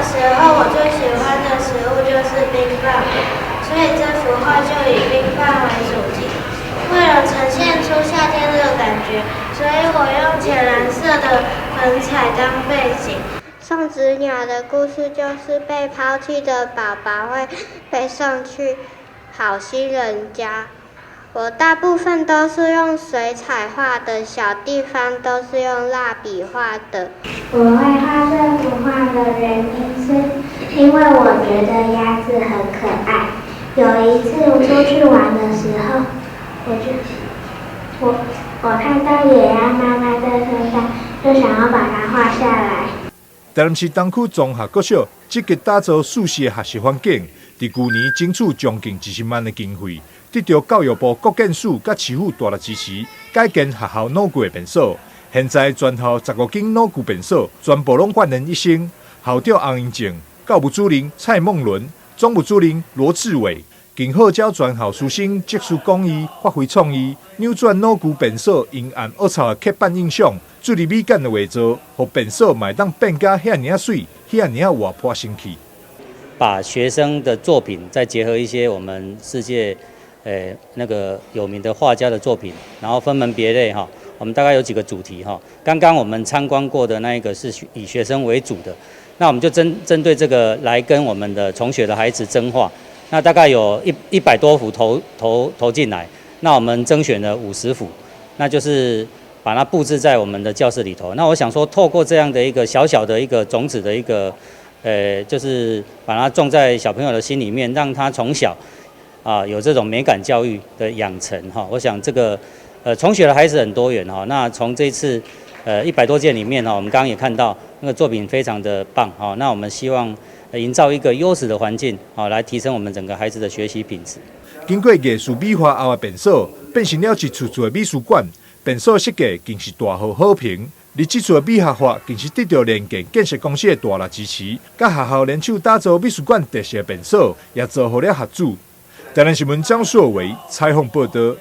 时候，我最喜欢的食物就是冰棒，所以这幅画就以冰棒为主题。为了呈现出夏天这个感觉，所以我用浅蓝色的粉彩当背景。送子鸟的故事就是被抛弃的宝宝会被送去好心人家。我大部分都是用水彩画的，小地方都是用蜡笔画的。我会画这幅画的原因是因为我觉得鸭子很可爱。有一次我出去玩的时候，我看到野鸭妈妈在身上，就想要把它画下来。台南市东区综合国小积极打造素食的学习环境，伫去年争取将近10万的经费，得到教育部国建署甲市府大力支持，改建学校脑具的便所。现在全校15间脑具便所全部拢焕然一新。校长洪英正、教务主任蔡梦伦、总务主任罗志伟，更号召全校师生集思广益，发挥创意，扭转脑具便所阴暗恶臭的刻板印象。注入美感的画作，互便所嘛当变甲遐尔水，遐尔活泼生气。把学生的作品再结合一些我们世界那个有名的画家的作品，然后分门别类哈。我们大概有几个主题哈。刚刚我们参观过的那一个是以学生为主的，那我们就针对这个来跟我们的从学的孩子争画。那大概有100多幅投进来，那我们甄选了50幅，那就是把它布置在我们的教室里头。那我想说，透过这样的一个小小的一个种子的一个，就是把它种在小朋友的心里面，让他从小有这种美感教育的养成哈。我想这个从学的孩子很多元哈。那从这次100多件里面哈，我们刚刚也看到那个作品非常的棒哈。那我们希望营造一个优质的环境来提升我们整个孩子的学习品质。经过艺术美化后的便所，变成了一处处的美术馆。便所设计更是大获好评，而这处的美学化更是得到联建建设公司的大力支持，甲学校联手打造美术馆特色的便所，也做好了合作。台南新闻张硕维采访报道。